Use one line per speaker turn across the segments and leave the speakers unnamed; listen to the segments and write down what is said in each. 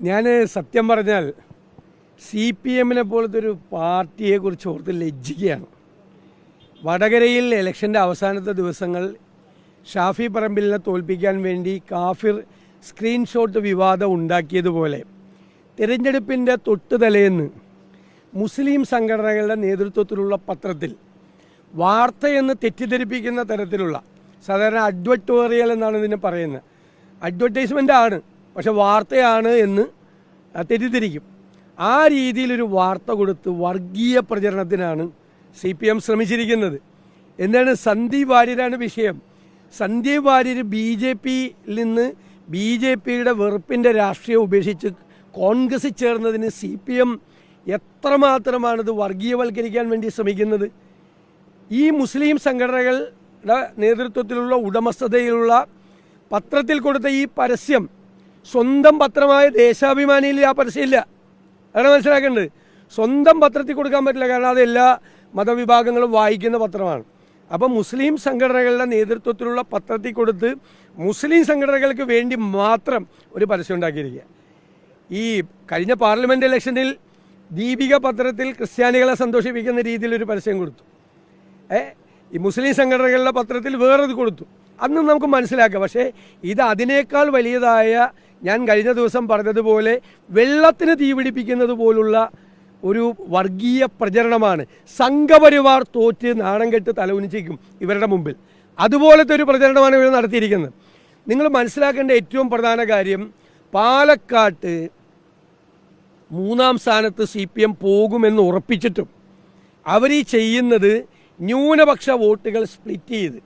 ഞാൻ സത്യം പറഞ്ഞാൽ CPM-നെ പോലത്തെ ഒരു പാർട്ടിയെക്കുറിച്ച് ഓർത്ത് ലജ്ജിക്കുകയാണ്. വടകരയിൽ ഇലക്ഷൻ്റെ അവസാനത്തെ ദിവസങ്ങൾ ഷാഫി പറമ്പിലിനെ തോൽപ്പിക്കാൻ വേണ്ടി കാഫിർ സ്ക്രീൻഷോട്ട് വിവാദം ഉണ്ടാക്കിയതുപോലെ തിരഞ്ഞെടുപ്പിൻ്റെ തൊട്ടുതലേന്ന് മുസ്ലിം സംഘടനകളുടെ നേതൃത്വത്തിലുള്ള പത്രത്തിൽ വാർത്തയെന്ന് തെറ്റിദ്ധരിപ്പിക്കുന്ന തരത്തിലുള്ള സാധാരണ അഡ്വർട്ടോറിയൽ എന്നാണ് ഇതിനെ പറയുന്നത്. അഡ്വർടൈസ്മെൻ്റ് ആണ്, പക്ഷെ വാർത്തയാണ് എന്ന് തെറ്റിദ്ധരിക്കും. ആ രീതിയിലൊരു വാർത്ത കൊടുത്ത് വർഗീയ പ്രചരണത്തിനാണ് CPM ശ്രമിച്ചിരിക്കുന്നത്. എന്താണ്? സന്ദീപ് വാര്യരാണ് വിഷയം. സന്ദീപ് വാര്യർ BJP-യിൽ നിന്ന് BJP-യുടെ വെറുപ്പിൻ്റെ രാഷ്ട്രീയം ഉപേക്ഷിച്ച് കോൺഗ്രസിൽ ചേർന്നതിന് CPM എത്രമാത്രമാണിത് വർഗീയവൽക്കരിക്കാൻ വേണ്ടി ശ്രമിക്കുന്നത്. ഈ മുസ്ലിം സംഘടനകളുടെ നേതൃത്വത്തിലുള്ള ഉടമസ്ഥതയിലുള്ള പത്രത്തിൽ കൊടുത്ത ഈ പരസ്യം സ്വന്തം പത്രമായ ദേശാഭിമാനിയിൽ ആ പരസ്യമില്ല. അതാണ് മനസ്സിലാക്കേണ്ടത്. സ്വന്തം പത്രത്തിൽ കൊടുക്കാൻ പറ്റില്ല, കാരണം അത് എല്ലാ മതവിഭാഗങ്ങളും വായിക്കുന്ന പത്രമാണ്. അപ്പം മുസ്ലിം സംഘടനകളുടെ നേതൃത്വത്തിലുള്ള പത്രത്തിൽ കൊടുത്ത് മുസ്ലിം സംഘടനകൾക്ക് വേണ്ടി മാത്രം ഒരു പരസ്യം ഉണ്ടാക്കിയിരിക്കുക. ഈ കഴിഞ്ഞ പാർലമെൻറ്റ് ഇലക്ഷനിൽ ദീപിക പത്രത്തിൽ ക്രിസ്ത്യാനികളെ സന്തോഷിപ്പിക്കുന്ന രീതിയിലൊരു പരസ്യം കൊടുത്തു. ഈ മുസ്ലിം സംഘടനകളുടെ പത്രത്തിൽ വേറൊരു കൊടുത്തു. അന്നും നമുക്ക് മനസ്സിലാക്കാം. പക്ഷേ ഇത് അതിനേക്കാൾ വലിയതായ, ഞാൻ കഴിഞ്ഞ ദിവസം പറഞ്ഞതുപോലെ വെള്ളത്തിന് തീപിടിപ്പിക്കുന്നത് പോലുള്ള ഒരു വർഗീയ പ്രചരണമാണ്. സംഘപരിവാർ തോറ്റ് നാണം കെട്ട് തലകുനിച്ചിരിക്കും ഇവരുടെ മുമ്പിൽ. അതുപോലത്തെ ഒരു പ്രചരണമാണ് ഇവർ നടത്തിയിരിക്കുന്നത്. നിങ്ങൾ മനസ്സിലാക്കേണ്ട ഏറ്റവും പ്രധാന കാര്യം, പാലക്കാട്ട് 3-ാം സ്ഥാനത്ത് CPM പോകുമെന്ന് ഉറപ്പിച്ചിട്ടും അവർ ഈ ചെയ്യുന്നത് ന്യൂനപക്ഷ വോട്ടുകൾ സ്പ്ലിറ്റ് ചെയ്ത്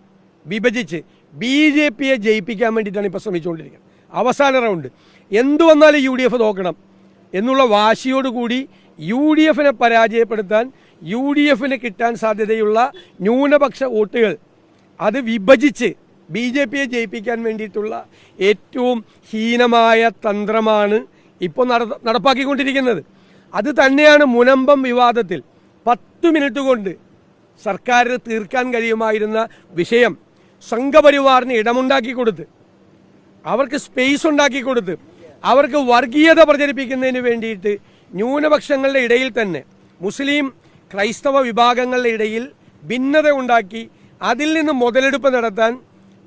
വിഭജിച്ച് BJP-യെ ജയിപ്പിക്കാൻ വേണ്ടിയിട്ടാണ് ഇപ്പോൾ ശ്രമിച്ചുകൊണ്ടിരിക്കുന്നത്. അവസാന റൗണ്ട് എന്തു വന്നാലും UDF നോക്കണം എന്നുള്ള വാശിയോടുകൂടി UDF-നെ പരാജയപ്പെടുത്താൻ, UDF-ന് കിട്ടാൻ സാധ്യതയുള്ള ന്യൂനപക്ഷ വോട്ടുകൾ അത് വിഭജിച്ച് BJP-യെ ജയിപ്പിക്കാൻ വേണ്ടിയിട്ടുള്ള ഏറ്റവും ഹീനമായ തന്ത്രമാണ് ഇപ്പോൾ നടപ്പാക്കിക്കൊണ്ടിരിക്കുന്നത്. അത് തന്നെയാണ് മുനമ്പം വിവാദത്തിൽ 10 മിനിറ്റ് കൊണ്ട് സർക്കാരിന് തീർക്കാൻ കഴിയുമായിരുന്ന വിഷയം സംഘപരിവാറിന് ഇടമുണ്ടാക്കി കൊടുത്ത്, അവർക്ക് സ്പേസ് ഉണ്ടാക്കി കൊടുത്ത്, അവർക്ക് വർഗീയത പ്രചരിപ്പിക്കുന്നതിന് വേണ്ടിയിട്ട് ന്യൂനപക്ഷങ്ങളുടെ ഇടയിൽ തന്നെ മുസ്ലിം ക്രൈസ്തവ വിഭാഗങ്ങളുടെ ഇടയിൽ ഭിന്നത ഉണ്ടാക്കി അതിൽ നിന്ന് മുതലെടുപ്പ് നടത്താൻ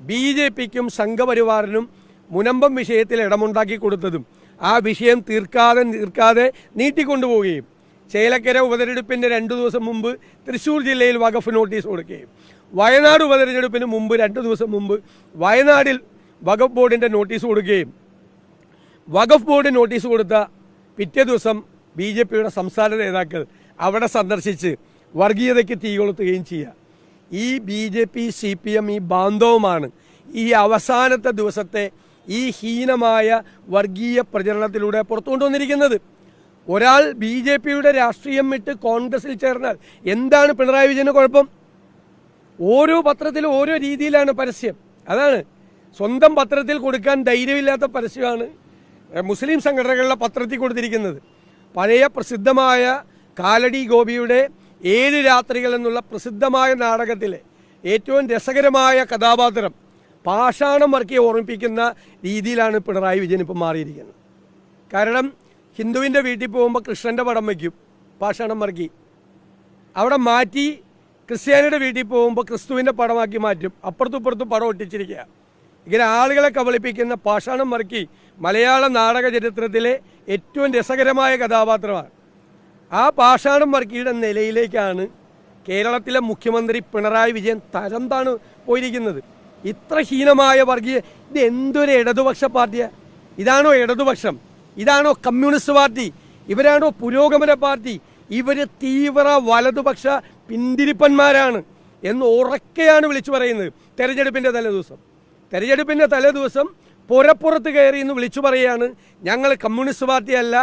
BJP-ക്കും സംഘപരിവാറിനും മുനമ്പം വിഷയത്തിൽ ഇടമുണ്ടാക്കി കൊടുത്തതും ആ വിഷയം തീർക്കാതെ നീട്ടിക്കൊണ്ടുപോവുകയും ചേലക്കര ഉപതെരഞ്ഞെടുപ്പിൻ്റെ 2 ദിവസം മുമ്പ് തൃശ്ശൂർ ജില്ലയിൽ വഖഫ് നോട്ടീസ് കൊടുക്കുകയും വയനാട് ഉപതെരഞ്ഞെടുപ്പിന് മുമ്പ് 2 ദിവസം മുമ്പ് വയനാടിൽ വഖഫ് ബോർഡിൻ്റെ നോട്ടീസ് കൊടുക്കുകയും വഖഫ് ബോർഡ് നോട്ടീസ് കൊടുത്ത പിറ്റേ ദിവസം BJP-യുടെ സംസ്ഥാന നേതാക്കൾ അവിടെ സന്ദർശിച്ച് വർഗീയതയ്ക്ക് തീ കൊളുത്തുകയും ചെയ്യുക. ഈ BJP CPM ഈ ബാന്ധവമാണ് ഈ അവസാനത്തെ ദിവസത്തെ ഈ ഹീനമായ വർഗീയ പ്രചരണത്തിലൂടെ പുറത്തു കൊണ്ടുവന്നിരിക്കുന്നത്. ഒരാൾ BJP-യുടെ രാഷ്ട്രീയം വിട്ട് കോൺഗ്രസിൽ ചേർന്നാൽ എന്താണ് പിണറായി വിജയന് കുഴപ്പം? ഓരോ പത്രത്തിലും ഓരോ രീതിയിലാണ് പരസ്യം. അതാണ് സ്വന്തം പത്രത്തിൽ കൊടുക്കാൻ ധൈര്യമില്ലാത്ത പരസ്യമാണ് മുസ്ലിം സംഘടനകളുടെ പത്രത്തിൽ കൊടുത്തിരിക്കുന്നത്. പഴയ പ്രസിദ്ധമായ കാലടി ഗോപിയുടെ 7 രാത്രികൾ എന്നുള്ള പ്രസിദ്ധമായ നാടകത്തിലെ ഏറ്റവും രസകരമായ കഥാപാത്രം പാഷാണം വർക്കിയെ ഓർമ്മിപ്പിക്കുന്ന രീതിയിലാണ് പിണറായി വിജയൻ ഇപ്പം മാറിയിരിക്കുന്നത്. കാരണം ഹിന്ദുവിൻ്റെ വീട്ടിൽ പോകുമ്പോൾ കൃഷ്ണൻ്റെ പടം വയ്ക്കും പാഷാണം വർക്കി, അവിടെ മാറ്റി ക്രിസ്ത്യാനിയുടെ വീട്ടിൽ പോകുമ്പോൾ ക്രിസ്തുവിൻ്റെ പടമാക്കി മാറ്റും, അപ്പുറത്തും ഇപ്പുറത്തും പടം ഒട്ടിച്ചിരിക്കുക. ഇങ്ങനെ ആളുകളെ കബളിപ്പിക്കുന്ന പാഷാണം വർക്കി മലയാള നാടക ചരിത്രത്തിലെ ഏറ്റവും രസകരമായ കഥാപാത്രമാണ്. ആ പാഷാണം വർക്കിയുടെ നിലയിലേക്കാണ് കേരളത്തിലെ മുഖ്യമന്ത്രി പിണറായി വിജയൻ തരം താണ് പോയിരിക്കുന്നത്. ഇത്ര ഹീനമായ വർഗീയ, ഇത് എന്തൊരു ഇടതുപക്ഷ പാർട്ടിയാണ്? ഇതാണോ ഇടതുപക്ഷം? ഇതാണോ കമ്മ്യൂണിസ്റ്റ് പാർട്ടി? ഇവരാണോ പുരോഗമന പാർട്ടി? ഇവർ തീവ്ര വലതുപക്ഷ പിന്തിരിപ്പന്മാരാണ് എന്ന് ഉറക്കെയാണ് വിളിച്ചു പറയുന്നത്. തെരഞ്ഞെടുപ്പിൻ്റെ തലേദിവസം പുറത്ത് കയറി എന്ന് വിളിച്ചു പറയുകയാണ്, ഞങ്ങൾ കമ്മ്യൂണിസ്റ്റ് പാർട്ടിയല്ല,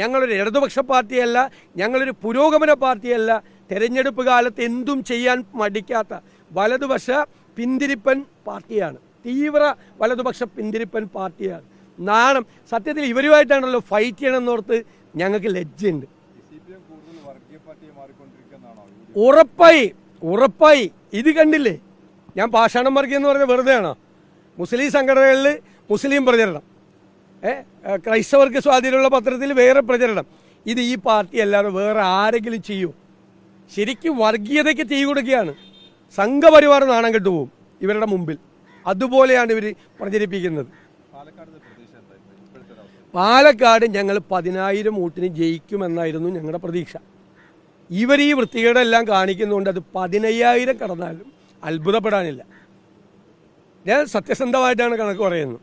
ഞങ്ങളൊരു ഇടതുപക്ഷ പാർട്ടിയല്ല, ഞങ്ങളൊരു പുരോഗമന പാർട്ടിയല്ല, തെരഞ്ഞെടുപ്പ് കാലത്ത് എന്തും ചെയ്യാൻ മടിക്കാത്ത വലതുപക്ഷ പിന്തിരിപ്പൻ പാർട്ടിയാണ്, തീവ്ര വലതുപക്ഷ പിന്തിരിപ്പൻ പാർട്ടിയാണ്. നാണം. സത്യത്തിൽ ഇവരുമായിട്ടാണല്ലോ ഫൈറ്റ് ചെയ്യണമെന്നോർത്ത് ഞങ്ങൾക്ക് ലജ്ജയുണ്ട്. ഉറപ്പായി ഇത് കണ്ടില്ലേ? ഞാൻ പാഷാണം വർഗീയ എന്ന് പറഞ്ഞ വെറുതെ ആണോ? മുസ്ലിം സംഘടനകളിൽ മുസ്ലിം പ്രചരണം, ക്രൈസ്തവർക്ക് സ്വാധീനമുള്ള പത്രത്തിൽ വേറെ പ്രചരണം. ഇത് ഈ പാർട്ടി അല്ലാതെ വേറെ ആരെങ്കിലും ചെയ്യും? ശരിക്കും വർഗീയതയ്ക്ക് തീ കൊടുക്കുകയാണ്. സംഘപരിവാർ നാണം കെട്ടുപോകും ഇവരുടെ മുമ്പിൽ. അതുപോലെയാണ് ഇവർ പ്രചരിപ്പിക്കുന്നത്. പാലക്കാട് ഞങ്ങൾ 10,000 വോട്ടിന് ജയിക്കുമെന്നായിരുന്നു ഞങ്ങളുടെ പ്രതീക്ഷ. ഇവർ ഈ വൃത്തികേടെല്ലാം കാണിക്കുന്നതുകൊണ്ട് അത് 15,000 കടന്നാലും അത്ഭുതപ്പെടാനില്ല. ഞാൻ സത്യസന്ധമായിട്ടാണ് കണക്ക് പറയുന്നത്.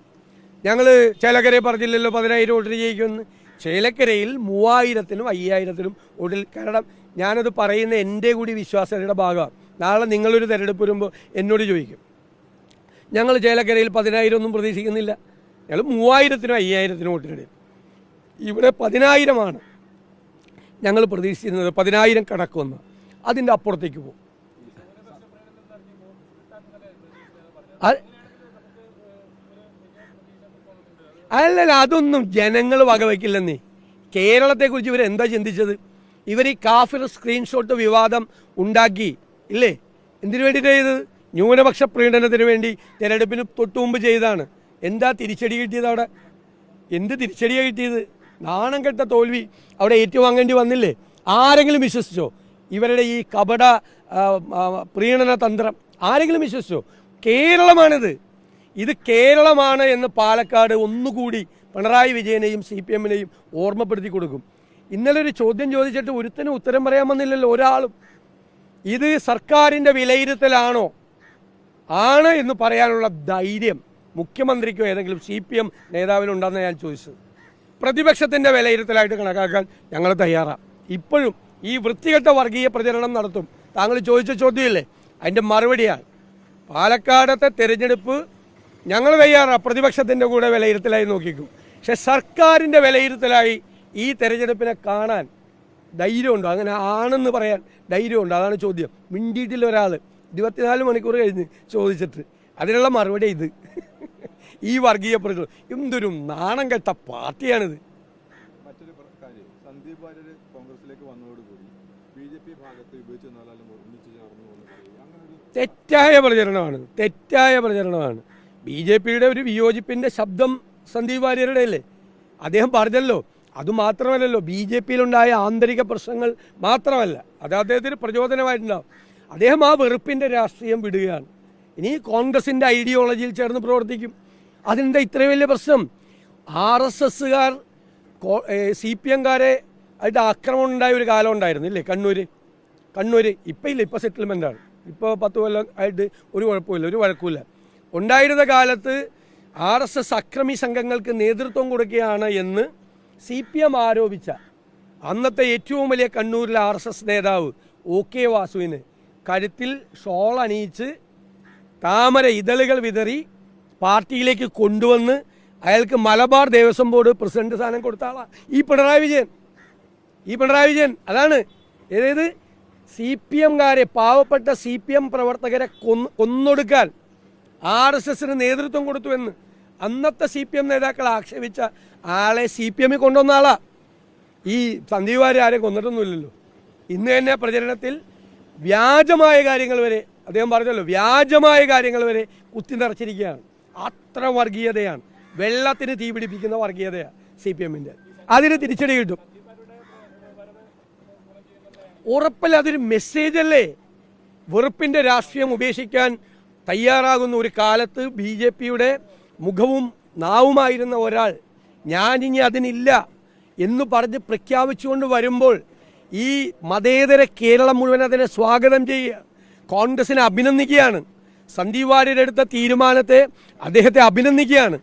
ഞങ്ങൾ ചേലക്കരയിൽ പറഞ്ഞില്ലല്ലോ 10,000 വോട്ടിന് ജയിക്കുമെന്ന്. ചേലക്കരയിൽ 3,000-നും 5,000-നും വോട്ടിൽ. കാരണം ഞാനത് പറയുന്ന എൻ്റെ കൂടി വിശ്വാസതയുടെ ഭാഗമാണ്. നാളെ നിങ്ങളൊരു തിരഞ്ഞെടുപ്പ് വരുമ്പോൾ എന്നോട് ചോദിക്കും, ഞങ്ങൾ ചേലക്കരയിൽ 10,000 ഒന്നും പ്രതീക്ഷിക്കുന്നില്ല, ഞങ്ങൾ 3,000-നും 5,000-നും വോട്ടിനിടയിൽ. ഇവിടെ 10,000-ആണ് ഞങ്ങൾ പ്രതീക്ഷിച്ചിരുന്നത്. 10,000 കടക്കുമെന്ന്. അതിൻ്റെ അപ്പുറത്തേക്ക് പോകും. അല്ലല്ല, അതൊന്നും ജനങ്ങൾ വകവയ്ക്കില്ലെന്നേ. കേരളത്തെക്കുറിച്ച് ഇവരെന്താ ചിന്തിച്ചത്? ഇവർ ഈ കാഫിർ സ്ക്രീൻഷോട്ട് വിവാദം ഉണ്ടാക്കി ഇല്ലേ? എന്തിനു വേണ്ടിയിട്ടാണ് ചെയ്തത്? ന്യൂനപക്ഷ പ്രീണനത്തിന് വേണ്ടി തിരഞ്ഞെടുപ്പിന് തൊട്ടുമുമ്പ് ചെയ്തതാണ്. എന്താ തിരിച്ചടി കിട്ടിയത് അവിടെ? എന്ത് തിരിച്ചടിയാണ് കിട്ടിയത്? നാണം കെട്ട തോൽവി അവിടെ ഏറ്റുവാങ്ങേണ്ടി വന്നില്ലേ? ആരെങ്കിലും വിശ്വസിച്ചോ ഇവരുടെ ഈ കപട പ്രീണന തന്ത്രം? ആരെങ്കിലും വിശ്വസിച്ചോ? കേരളമാണിത്. ഇത് കേരളമാണ് എന്ന് പാലക്കാട് ഒന്നുകൂടി പിണറായി വിജയനെയും CPM-നെയും ഓർമ്മപ്പെടുത്തി കൊടുക്കും. ഇന്നലെ ഒരു ചോദ്യം ചോദിച്ചിട്ട് ഒരുത്തനും ഉത്തരം പറയാൻ വന്നില്ലല്ലോ ഒരാളും. ഇത് സർക്കാരിൻ്റെ വിലയിരുത്തലാണോ? ആണ് എന്ന് പറയാനുള്ള ധൈര്യം മുഖ്യമന്ത്രിക്കോ ഏതെങ്കിലും CPM നേതാവിനുണ്ടെന്ന് ഞാൻ ചോദിച്ചത്. പ്രതിപക്ഷത്തിൻ്റെ വിലയിരുത്തലായിട്ട് കണക്കാക്കാൻ ഞങ്ങൾ തയ്യാറാണ്. ഇപ്പോഴും ഈ വൃത്തികെട്ട വർഗീയ പ്രചരണം നടത്തും. താങ്കൾ ചോദിച്ച ചോദ്യമില്ലേ, അതിൻ്റെ മറുപടിയാണ്. പാലക്കാടത്തെ തിരഞ്ഞെടുപ്പ് ഞങ്ങൾ തയ്യാറാണ് പ്രതിപക്ഷത്തിൻ്റെ കൂടെ വിലയിരുത്തലായി നോക്കിക്കും. പക്ഷെ സർക്കാരിൻ്റെ വിലയിരുത്തലായി ഈ തെരഞ്ഞെടുപ്പിനെ കാണാൻ ധൈര്യമുണ്ടോ? അങ്ങനെ ആണെന്ന് പറയാൻ ധൈര്യമുണ്ടോ? അതാണ് ചോദ്യം. മിണ്ടിയിട്ടില്ല ഒരാൾ 24 മണിക്കൂർ കഴിഞ്ഞ് ചോദിച്ചിട്ട്. അതിനുള്ള മറുപടി ഇത്. ഈ വർഗീയ പ്രചരണം എന്തൊരു നാണം കെട്ട പാർട്ടിയാണിത്.
മറ്റൊരു കാര്യം, സന്ദീപ് വാര്യർ കോൺഗ്രസിലേക്ക് വന്നതോടുകൂടി BJP ഭാഗത്ത്
തെറ്റായ പ്രചരണമാണ്. BJP-യുടെ ഒരു വിയോജിപ്പിൻ്റെ ശബ്ദം സന്ദീപ് വാര്യരുടെ അല്ലേ? അദ്ദേഹം പറഞ്ഞല്ലോ. അതുമാത്രമല്ലല്ലോ, BJP-യിലുണ്ടായ ആന്തരിക പ്രശ്നങ്ങൾ മാത്രമല്ല, അത് അദ്ദേഹത്തിന് പ്രചോദനമായിട്ടുണ്ടാവും. അദ്ദേഹം ആ വെറുപ്പിൻ്റെ രാഷ്ട്രീയം വിടുകയാണ്. ഇനി കോൺഗ്രസിൻ്റെ ഐഡിയോളജിയിൽ ചേർന്ന് പ്രവർത്തിക്കും. അതിനെന്താ ഇത്രയും വലിയ പ്രശ്നം? RSSകാർ CPM-കാരെ ആയിട്ട് ആക്രമണം ഉണ്ടായ ഒരു കാലം ഉണ്ടായിരുന്നില്ലേ? കണ്ണൂർ ഇപ്പം ഇല്ല, ഇപ്പം സെറ്റിൽമെൻറ്റാണ്. ഇപ്പോൾ 10 കൊല്ലം ആയിട്ട് ഒരു കുഴപ്പമില്ല, ഒരു വഴക്കുമില്ല. ഉണ്ടായിരുന്ന കാലത്ത് RSS അക്രമി സംഘങ്ങൾക്ക് നേതൃത്വം കൊടുക്കുകയാണ് എന്ന് CPM ആരോപിച്ച അന്നത്തെ ഏറ്റവും വലിയ കണ്ണൂരിലെ RSS നേതാവ് OK വാസുവിന് കഴുത്തിൽ ഷോൾ അണിയിച്ച് താമര ഇതളുകൾ വിതറി പാർട്ടിയിലേക്ക് കൊണ്ടുവന്ന് അയാൾക്ക് മലബാർ ദേവസ്വം ബോർഡ് പ്രസിഡന്റ് സ്ഥാനം കൊടുത്ത ആളാണ് ഈ പിണറായി വിജയൻ. അതാണ് ഏത് CPM-കാരെ, പാവപ്പെട്ട CPM പ്രവർത്തകരെ കൊന്നൊടുക്കാൻ RSS-ന് നേതൃത്വം കൊടുത്തുവെന്ന് അന്നത്തെ CPM നേതാക്കൾ ആക്ഷേപിച്ച ആളെ CPM-ൽ കൊണ്ടുവന്ന ആളാ. ഈ സന്ദീപ് വാര്യർ ആരെയും കൊന്നിട്ടൊന്നുമില്ലല്ലോ. ഇന്ന് തന്നെ പ്രചരണത്തിൽ വ്യാജമായ കാര്യങ്ങൾ വരെ അദ്ദേഹം പറഞ്ഞല്ലോ, വ്യാജമായ കാര്യങ്ങൾ വരെ കുത്തി നിറച്ചിരിക്കുകയാണ്. അത്ര വർഗീയതയാണ്, വെള്ളത്തിന് തീ പിടിപ്പിക്കുന്ന വർഗീയതയാണ് CPM-ൻ്റെ. അതിന് തിരിച്ചടി കിട്ടും ഉറപ്പല്ല. അതൊരു മെസ്സേജ് അല്ലേ? വെറുപ്പിൻ്റെ രാഷ്ട്രീയം ഉപേക്ഷിക്കാൻ തയ്യാറാകുന്ന ഒരു കാലത്ത് BJP-യുടെ മുഖവും നാവുമായിരുന്ന ഒരാൾ ഞാനിനി അതിനില്ല എന്ന് പറഞ്ഞ് പ്രഖ്യാപിച്ചുകൊണ്ട് വരുമ്പോൾ ഈ മതേതര കേരളം മുഴുവൻ അതിനെ സ്വാഗതം ചെയ്യുക, കോൺഗ്രസിനെ അഭിനന്ദിക്കുകയാണ്. സന്ദീപ് വാര്യർ എടുത്ത തീരുമാനത്തെ അദ്ദേഹത്തെ അഭിനന്ദിക്കുകയാണ്.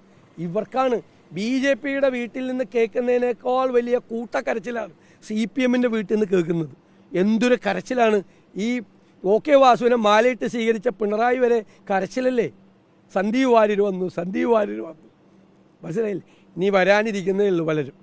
ഇവർക്കാണ് BJP-യുടെ വീട്ടിൽ നിന്ന് കേൾക്കുന്നതിനേക്കാൾ വലിയ കൂട്ടക്കരച്ചിലാണ് CPM-ൻ്റെ വീട്ടിൽ നിന്ന് കേൾക്കുന്നത്. എന്തൊരു കരച്ചിലാണ്! ഈ OK വാസുവിനെ മാലയിട്ട് സ്വീകരിച്ച പിണറായി വരെ കരച്ചിലല്ലേ? സന്ദീപ് വാര്യർ വന്നു. മനസ്സിലായില്ലേ? ഇനി വരാനിരിക്കുന്നേ ഉള്ളൂ പലരും.